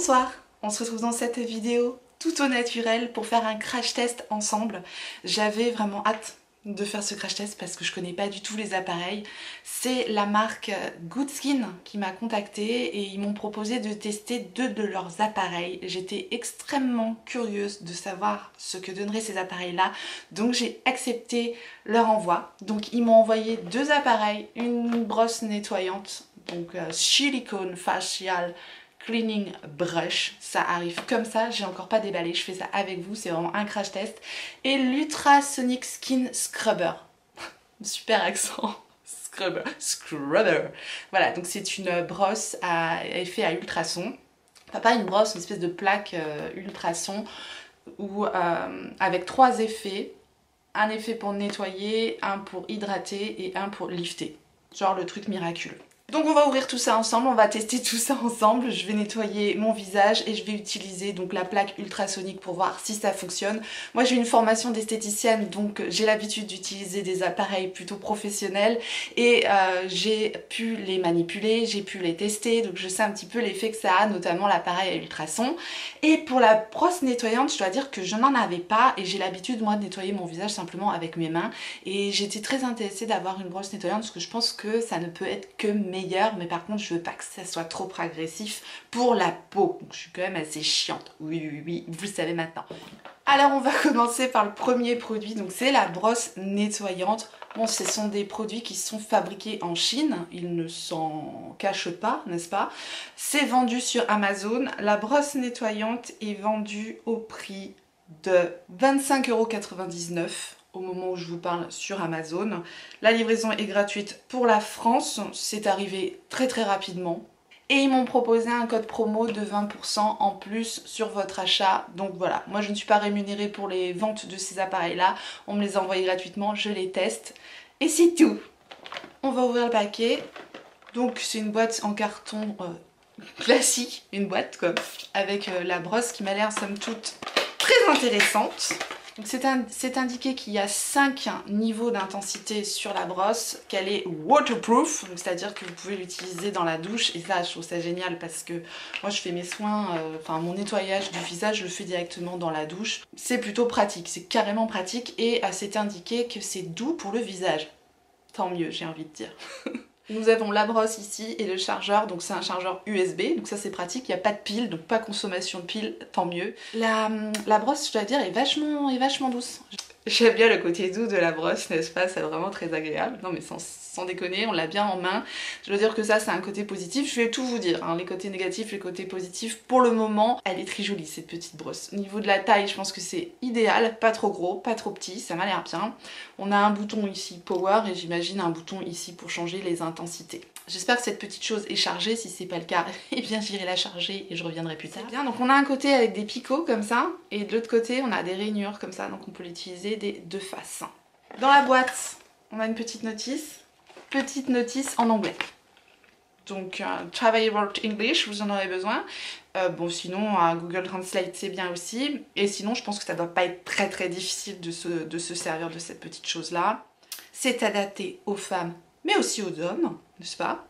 Bonsoir, on se retrouve dans cette vidéo tout au naturel pour faire un crash test ensemble. J'avais vraiment hâte de faire ce crash test parce que je connais pas du tout les appareils. C'est la marque Goodskin qui m'a contactée et ils m'ont proposé de tester 2 de leurs appareils. J'étais extrêmement curieuse de savoir ce que donneraient ces appareils là, donc j'ai accepté leur envoi. Donc ils m'ont envoyé 2 appareils, une brosse nettoyante, donc silicone facial cleaning brush, ça arrive comme ça, j'ai encore pas déballé, je fais ça avec vous, c'est vraiment un crash test. Et l'Ultrasonic Skin Scrubber, super accent, scrubber. Voilà, donc c'est une brosse à effet à ultrasons, enfin pas une brosse, une espèce de plaque ultrasons où, avec 3 effets, un effet pour nettoyer, un pour hydrater et un pour lifter, genre le truc miraculeux. Donc on va ouvrir tout ça ensemble, on va tester tout ça ensemble. Je vais nettoyer mon visage et je vais utiliser donc la plaque ultrasonique pour voir si ça fonctionne. Moi j'ai une formation d'esthéticienne, donc j'ai l'habitude d'utiliser des appareils plutôt professionnels et j'ai pu les manipuler, j'ai pu les tester, donc je sais un petit peu l'effet que ça a, notamment l'appareil à ultrasons. Et pour la brosse nettoyante, je dois dire que je n'en avais pas et j'ai l'habitude moi de nettoyer mon visage simplement avec mes mains. Et j'étais très intéressée d'avoir une brosse nettoyante parce que je pense que ça ne peut être que meilleur, mais par contre je veux pas que ça soit trop agressif pour la peau, donc je suis quand même assez chiante, oui, vous le savez maintenant. Alors on va commencer par le premier produit, donc c'est la brosse nettoyante. Bon, ce sont des produits qui sont fabriqués en Chine, ils ne s'en cachent pas, n'est-ce pas? C'est vendu sur Amazon. La brosse nettoyante est vendue au prix de 25,99 € au moment où je vous parle sur Amazon. La livraison est gratuite pour la France, c'est arrivé très rapidement. Et ils m'ont proposé un code promo de 20% en plus sur votre achat. Donc voilà, moi je ne suis pas rémunérée pour les ventes de ces appareils là, on me les a envoyés gratuitement, je les teste. Et c'est tout. On va ouvrir le paquet. Donc c'est une boîte en carton classique, une boîte quoi, avec la brosse qui m'a l'air somme toute très intéressante. C'est indiqué qu'il y a 5 niveaux d'intensité sur la brosse, qu'elle est waterproof, c'est-à-dire que vous pouvez l'utiliser dans la douche, et ça je trouve ça génial parce que moi je fais mes soins, enfin mon nettoyage du visage je le fais directement dans la douche. C'est plutôt pratique, c'est carrément pratique et c'est indiqué que c'est doux pour le visage. Tant mieux j'ai envie de dire. Nous avons la brosse ici et le chargeur, donc c'est un chargeur USB, donc ça c'est pratique, il n'y a pas de pile, donc pas consommation de pile, tant mieux. La brosse, je dois dire, est vachement douce. J'aime bien le côté doux de la brosse, n'est-ce pas? C'est vraiment très agréable. Non mais sans déconner, on l'a bien en main. Je dois dire que ça c'est un côté positif. Je vais tout vous dire, hein, les côtés négatifs, les côtés positifs. Pour le moment, elle est très jolie cette petite brosse. Au niveau de la taille, je pense que c'est idéal. Pas trop gros, pas trop petit, ça m'a l'air bien. On a un bouton ici Power et j'imagine un bouton ici pour changer les intensités. J'espère que cette petite chose est chargée, si c'est pas le cas, eh bien j'irai la charger et je reviendrai plus tard. Bien, donc on a un côté avec des picots comme ça, et de l'autre côté on a des rainures comme ça, donc on peut l'utiliser des 2 faces. Dans la boîte, on a une petite notice en anglais. Donc Travelable English, vous en aurez besoin. Bon sinon Google Translate c'est bien aussi, et sinon je pense que ça doit pas être très difficile de se servir de cette petite chose là. C'est adapté aux femmes mais aussi aux hommes, n'est-ce pas?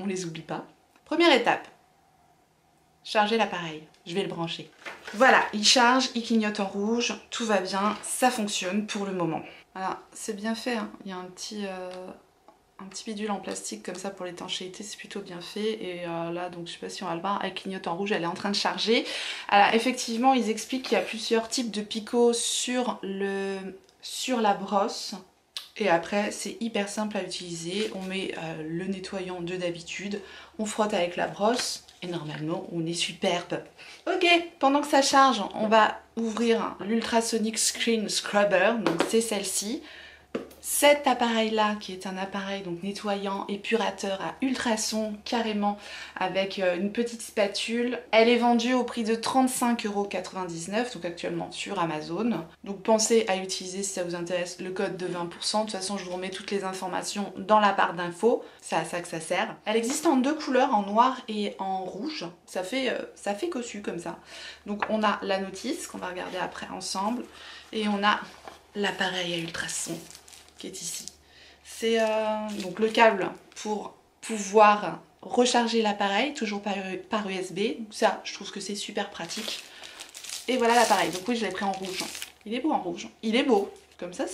On les oublie pas. Première étape, charger l'appareil. Je vais le brancher. Voilà, il charge, il clignote en rouge, tout va bien, ça fonctionne pour le moment. Alors, c'est bien fait, hein. Il y a un petit bidule en plastique comme ça pour l'étanchéité, c'est plutôt bien fait. Et là, donc je sais pas si on va le voir, elle clignote en rouge, elle est en train de charger. Alors, effectivement, ils expliquent qu'il y a plusieurs types de picots sur la brosse. Et après c'est hyper simple à utiliser, on met le nettoyant de d'habitude, on frotte avec la brosse et normalement on est superbe. Ok, pendant que ça charge, on va ouvrir l'Ultrasonic Skin Scrubber, donc c'est celle-ci. Cet appareil là qui est un appareil donc nettoyant épurateur à ultrasons carrément avec une petite spatule, elle est vendue au prix de 35,99 € donc actuellement sur Amazon. Donc pensez à utiliser si ça vous intéresse le code de 20%, de toute façon je vous remets toutes les informations dans la barre d'infos, c'est à ça que ça sert. Elle existe en 2 couleurs, en noir et en rouge, ça fait cossu comme ça. Donc on a la notice qu'on va regarder après ensemble et on a l'appareil à ultrasons qui est ici. C'est donc le câble pour pouvoir recharger l'appareil, toujours par USB. Ça, je trouve que c'est super pratique. Et voilà l'appareil. Donc oui, je l'ai pris en rouge. Il est beau en rouge. Il est beau. Comme ça,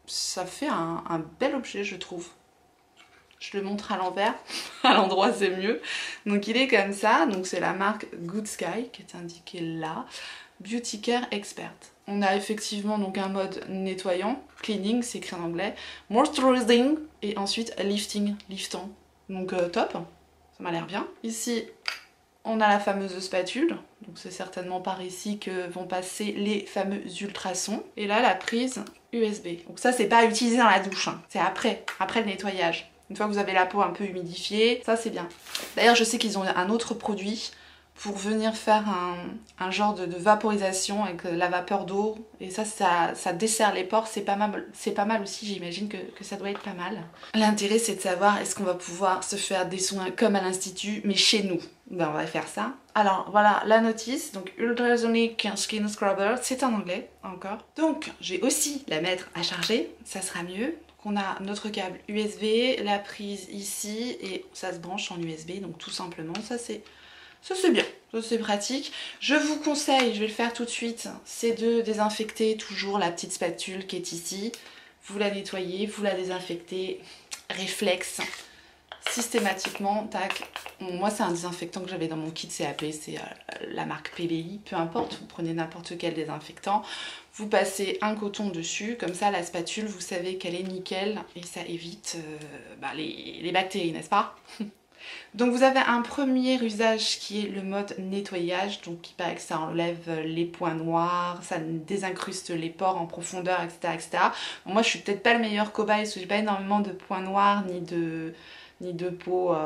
ça fait un bel objet, je trouve. Je le montre à l'envers. À l'endroit, c'est mieux. Donc il est comme ça. Donc c'est la marque Good Sky qui est indiquée là. Beauty Care Expert. On a effectivement donc un mode nettoyant, cleaning, c'est écrit en anglais, moisturizing et ensuite lifting, liftant. Donc top, ça m'a l'air bien. Ici, on a la fameuse spatule, donc c'est certainement par ici que vont passer les fameux ultrasons. Et là, la prise USB. Donc ça, c'est pas à utiliser dans la douche, hein. C'est après le nettoyage. Une fois que vous avez la peau un peu humidifiée, ça c'est bien. D'ailleurs, je sais qu'ils ont un autre produit pour venir faire un genre de vaporisation avec la vapeur d'eau. Et ça dessert les pores, c'est pas mal aussi, j'imagine que ça doit être pas mal. L'intérêt c'est de savoir est-ce qu'on va pouvoir se faire des soins comme à l'institut, mais chez nous. Ben on va faire ça. Alors voilà la notice, donc Ultrasonic Skin Scrubber, c'est en anglais encore. Donc je vais aussi la mettre à charger, ça sera mieux. On a notre câble USB, la prise ici et ça se branche en USB, donc tout simplement ça c'est bien, ça c'est pratique. Je vous conseille, je vais le faire tout de suite, c'est de désinfecter toujours la petite spatule qui est ici. Vous la nettoyez, vous la désinfectez, réflexe, systématiquement, tac. Bon, moi c'est un désinfectant que j'avais dans mon kit CAP, c'est la marque PBI, peu importe, vous prenez n'importe quel désinfectant. Vous passez un coton dessus, comme ça la spatule, vous savez qu'elle est nickel et ça évite les bactéries, n'est-ce pas? Donc vous avez un premier usage qui est le mode nettoyage, donc il paraît que ça enlève les points noirs, ça désincruste les pores en profondeur, etc. etc. Bon, moi je suis peut-être pas le meilleur cobaye parce que j'ai pas énormément de points noirs ni de peau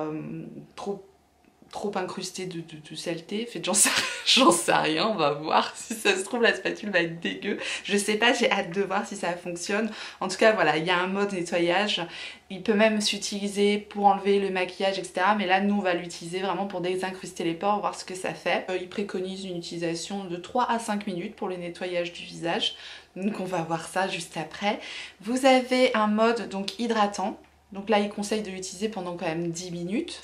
trop incrustée de saleté. En fait, j'en sais rien, on va voir. Si ça se trouve, la spatule va être dégueu. Je sais pas, j'ai hâte de voir si ça fonctionne. En tout cas, voilà, il y a un mode nettoyage. Il peut même s'utiliser pour enlever le maquillage, etc. Mais là, nous, on va l'utiliser vraiment pour désincruster les pores, voir ce que ça fait. Il préconise une utilisation de 3 à 5 minutes pour le nettoyage du visage. Donc, on va voir ça juste après. Vous avez un mode donc hydratant. Donc là, il conseille de l'utiliser pendant quand même 10 minutes.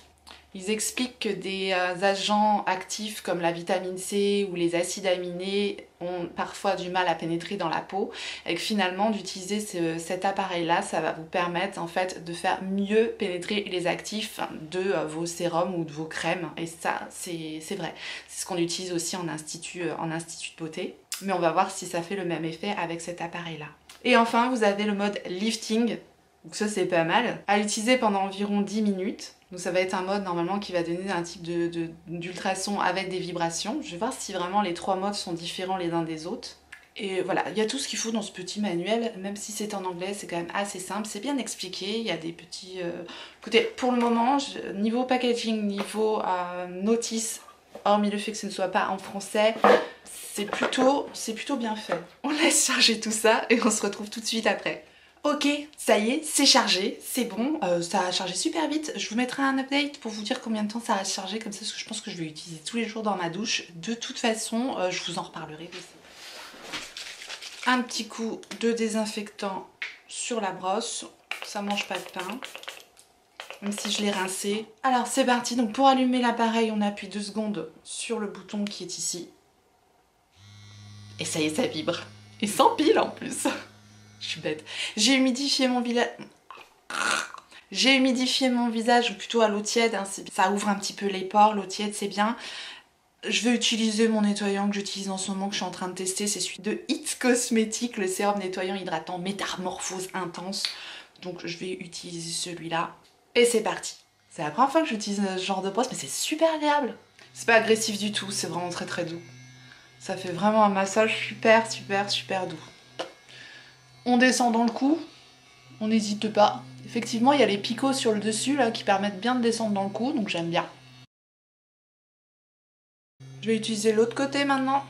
Ils expliquent que des agents actifs comme la vitamine C ou les acides aminés ont parfois du mal à pénétrer dans la peau et que finalement d'utiliser cet appareil-là, ça va vous permettre en fait de faire mieux pénétrer les actifs de vos sérums ou de vos crèmes. Et ça, c'est vrai. C'est ce qu'on utilise aussi en institut de beauté. Mais on va voir si ça fait le même effet avec cet appareil-là. Et enfin, vous avez le mode lifting. Donc ça, c'est pas mal. À l'utiliser pendant environ 10 minutes. Donc ça va être un mode normalement qui va donner un type d'ultrason avec des vibrations. Je vais voir si vraiment les 3 modes sont différents les uns des autres. Et voilà, il y a tout ce qu'il faut dans ce petit manuel, même si c'est en anglais, c'est quand même assez simple, c'est bien expliqué, il y a des petits... Écoutez, pour le moment, niveau packaging, niveau notice, hormis le fait que ce ne soit pas en français, c'est plutôt bien fait. On laisse charger tout ça et on se retrouve tout de suite après. Ok, ça y est, c'est chargé, c'est bon, ça a chargé super vite. Je vous mettrai un update pour vous dire combien de temps ça a chargé, comme ça, parce que je pense que je vais l'utiliser tous les jours dans ma douche. De toute façon, je vous en reparlerai aussi. Un petit coup de désinfectant sur la brosse, ça mange pas de pain, même si je l'ai rincé. Alors c'est parti, donc pour allumer l'appareil, on appuie 2 secondes sur le bouton qui est ici. Et ça y est, ça vibre. Et sans pile en plus. Je suis bête. J'ai humidifié mon visage plutôt à l'eau tiède, hein, ça ouvre un petit peu les pores, l'eau tiède c'est bien. Je vais utiliser mon nettoyant que j'utilise en ce moment, que je suis en train de tester, c'est celui de It Cosmetics, le sérum nettoyant hydratant métamorphose intense. Donc je vais utiliser celui-là. Et c'est parti. C'est la première fois que j'utilise ce genre de brosse, mais c'est super agréable. C'est pas agressif du tout, c'est vraiment très très doux. Ça fait vraiment un massage super super super doux. On descend dans le cou, on n'hésite pas. Effectivement, il y a les picots sur le dessus là qui permettent bien de descendre dans le cou, donc j'aime bien. Je vais utiliser l'autre côté maintenant.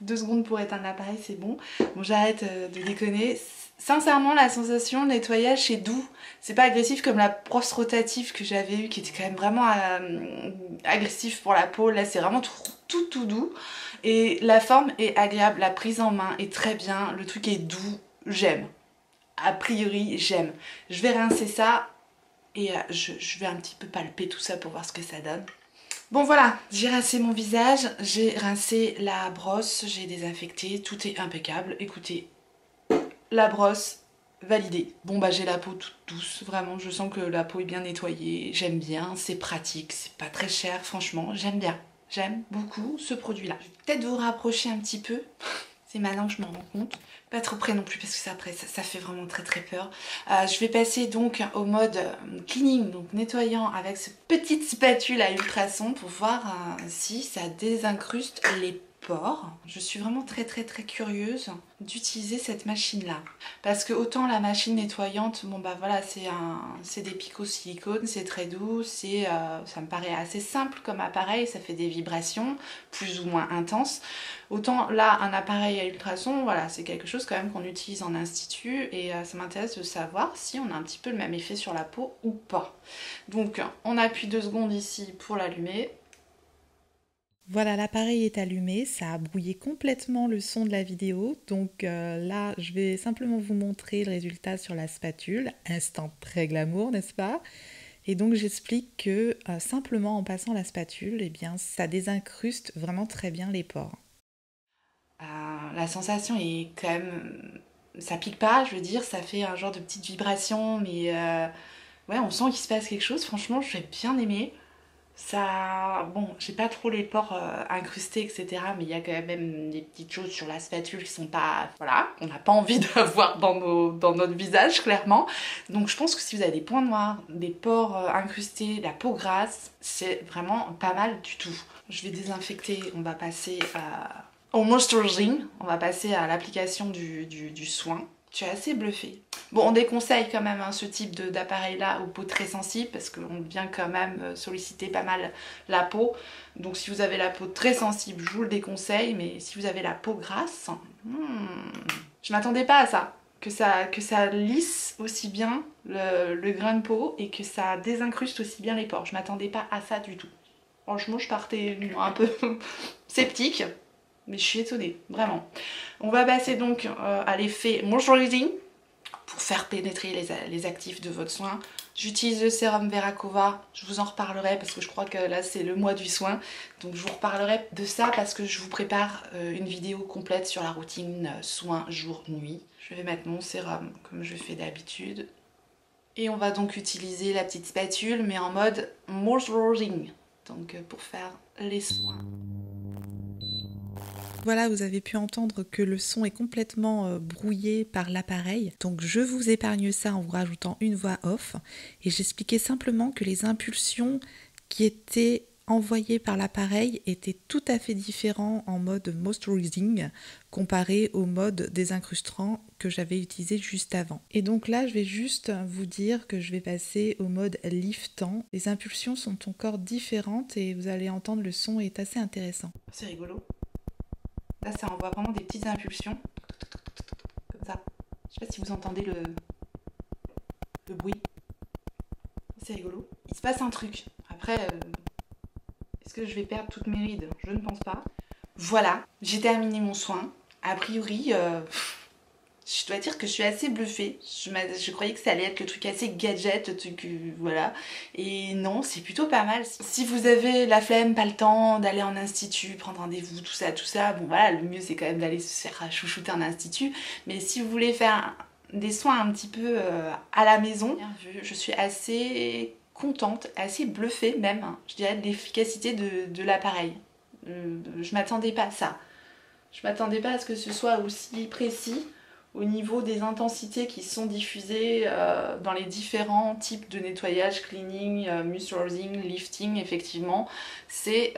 Deux secondes pour éteindre l'appareil, c'est bon. Bon, j'arrête de déconner. Sincèrement, la sensation de nettoyage, c'est doux. C'est pas agressif comme la brosse rotative que j'avais eue, qui était quand même vraiment agressif pour la peau. Là, c'est vraiment tout doux et la forme est agréable, la prise en main est très bien, le truc est doux, j'aime. A priori, j'aime. Je vais rincer ça et je vais un petit peu palper tout ça pour voir ce que ça donne. Bon voilà, j'ai rincé mon visage, j'ai rincé la brosse, j'ai désinfecté, tout est impeccable. Écoutez, la brosse, validée. Bon bah j'ai la peau toute douce, vraiment, je sens que la peau est bien nettoyée, j'aime bien, c'est pratique, c'est pas très cher, franchement, j'aime bien. J'aime beaucoup ce produit-là. Je vais peut-être vous rapprocher un petit peu. C'est maintenant que je m'en rends compte. Pas trop près non plus parce que ça, après, ça fait vraiment très peur. Je vais passer donc au mode cleaning, donc nettoyant avec cette petite spatule à ultrasons pour voir si ça désincruste les pores. Je suis vraiment très curieuse d'utiliser cette machine là. Parce que autant la machine nettoyante, bon bah voilà, c'est des picots silicone, c'est très doux, ça me paraît assez simple comme appareil, ça fait des vibrations plus ou moins intenses. Autant là, un appareil à ultrasons, voilà, c'est quelque chose quand même qu'on utilise en institut et ça m'intéresse de savoir si on a un petit peu le même effet sur la peau ou pas. Donc on appuie 2 secondes ici pour l'allumer. Voilà, l'appareil est allumé, ça a brouillé complètement le son de la vidéo, donc là je vais simplement vous montrer le résultat sur la spatule, instant très glamour, n'est-ce pas? Et donc j'explique que simplement en passant la spatule, eh bien ça désincruste vraiment très bien les pores. La sensation est quand même... ça pique pas, je veux dire, ça fait un genre de petite vibration, mais ouais, on sent qu'il se passe quelque chose, franchement j'ai bien aimé. Ça, bon, j'ai pas trop les pores incrustés, etc. Mais il y a quand même des petites choses sur la spatule qui sont pas... Voilà, on n'a pas envie d'avoir dans notre visage, clairement. Donc je pense que si vous avez des points noirs, des pores incrustés, la peau grasse, c'est vraiment pas mal du tout. Je vais désinfecter, on va passer au moisturizing, on va passer à l'application du soin. Je suis assez bluffée. Bon, on déconseille quand même ce type d'appareil là aux peaux très sensibles parce qu'on vient quand même solliciter pas mal la peau. Donc si vous avez la peau très sensible, je vous le déconseille, mais si vous avez la peau grasse, je m'attendais pas à ça. Que ça lisse aussi bien le grain de peau et que ça désincruste aussi bien les pores. Je m'attendais pas à ça du tout. Franchement, je partais un peu sceptique. Mais je suis étonnée, vraiment. On va passer donc à l'effet moisturizing pour faire pénétrer les actifs de votre soin. J'utilise le sérum Veracova, je vous en reparlerai parce que je crois que là c'est le mois du soin. Donc je vous reparlerai de ça parce que je vous prépare une vidéo complète sur la routine soin jour-nuit. Je vais mettre mon sérum comme je fais d'habitude. Et on va donc utiliser la petite spatule mais en mode moisturizing. Donc pour faire les soins. Voilà, vous avez pu entendre que le son est complètement brouillé par l'appareil. Donc je vous épargne ça en vous rajoutant une voix off. Et j'expliquais simplement que les impulsions qui étaient envoyées par l'appareil étaient tout à fait différents en mode moisturizing comparé au mode désincrustant que j'avais utilisé juste avant. Et donc là, je vais juste vous dire que je vais passer au mode liftant. Les impulsions sont encore différentes et vous allez entendre le son est assez intéressant. C'est rigolo. Là, ça envoie vraiment des petites impulsions. Comme ça. Je sais pas si vous entendez le bruit. C'est rigolo. Il se passe un truc. Après, est-ce que je vais perdre toutes mes rides? Je ne pense pas. Voilà, j'ai terminé mon soin. A priori, je dois dire que je suis assez bluffée. Je croyais que ça allait être le truc assez gadget, le truc, voilà. Et non, c'est plutôt pas mal. Si vous avez la flemme, pas le temps d'aller en institut, prendre rendez-vous, tout ça, bon voilà, le mieux c'est quand même d'aller se faire chouchouter en institut. Mais si vous voulez faire des soins un petit peu à la maison, je suis assez contente, assez bluffée même, hein, je dirais, de l'efficacité de l'appareil. Je m'attendais pas à ça. Je m'attendais pas à ce que ce soit aussi précis au niveau des intensités qui sont diffusées dans les différents types de nettoyage, cleaning, moisturizing, lifting, effectivement, c'est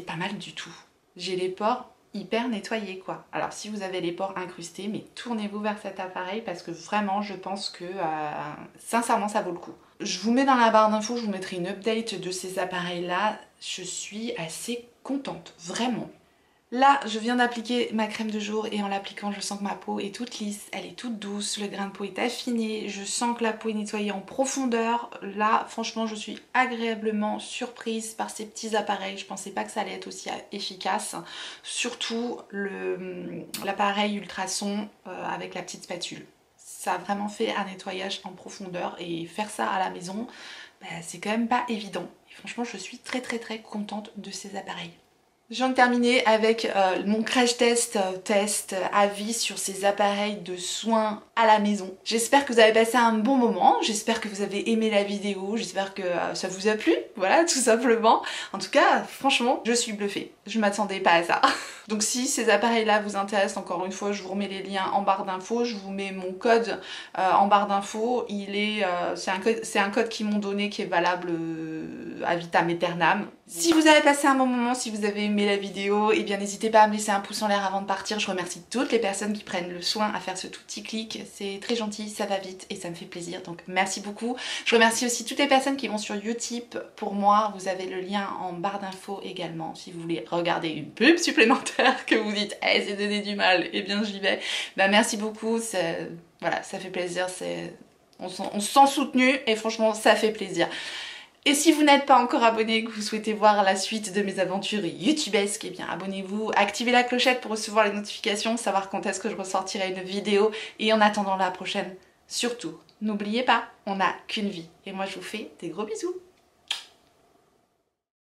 pas mal du tout. J'ai les pores hyper nettoyés quoi. Alors si vous avez les pores incrustés, mais tournez-vous vers cet appareil parce que vraiment je pense que sincèrement ça vaut le coup. Je vous mets dans la barre d'infos, je vous mettrai une update de ces appareils là. Je suis assez contente, vraiment. Là, je viens d'appliquer ma crème de jour et en l'appliquant, je sens que ma peau est toute lisse, elle est toute douce, le grain de peau est affiné, je sens que la peau est nettoyée en profondeur. Là, franchement, je suis agréablement surprise par ces petits appareils. Je pensais pas que ça allait être aussi efficace. Surtout l'appareil ultrason avec la petite spatule. Ça a vraiment fait un nettoyage en profondeur et faire ça à la maison, bah, c'est quand même pas évident. Et franchement, je suis très contente de ces appareils. Je viens de terminer avec mon crash test, avis sur ces appareils de soins à la maison. J'espère que vous avez passé un bon moment, j'espère que vous avez aimé la vidéo, j'espère que ça vous a plu, voilà, tout simplement. En tout cas, franchement, je suis bluffée. Je m'attendais pas à ça. Donc si ces appareils-là vous intéressent, encore une fois, je vous remets les liens en barre d'infos, je vous mets mon code en barre d'infos. C'est un code qu'ils m'ont donné qui est valable à vitam aeternam. Si vous avez passé un bon moment, si vous avez aimé la vidéo, eh bien n'hésitez pas à me laisser un pouce en l'air avant de partir. Je remercie toutes les personnes qui prennent le soin à faire ce tout petit clic. C'est très gentil, ça va vite et ça me fait plaisir. Donc merci beaucoup. Je remercie aussi toutes les personnes qui vont sur Utip pour moi. Vous avez le lien en barre d'infos également. Si vous voulez regarder une pub supplémentaire que vous dites hey, c'est donné du mal, eh bien j'y vais. Bah merci beaucoup. Voilà, ça fait plaisir. On se sent soutenu et franchement ça fait plaisir. Et si vous n'êtes pas encore abonné et que vous souhaitez voir la suite de mes aventures youtubesques, eh bien abonnez-vous, activez la clochette pour recevoir les notifications, savoir quand est-ce que je ressortirai une vidéo. Et en attendant la prochaine, surtout, n'oubliez pas, on n'a qu'une vie. Et moi je vous fais des gros bisous.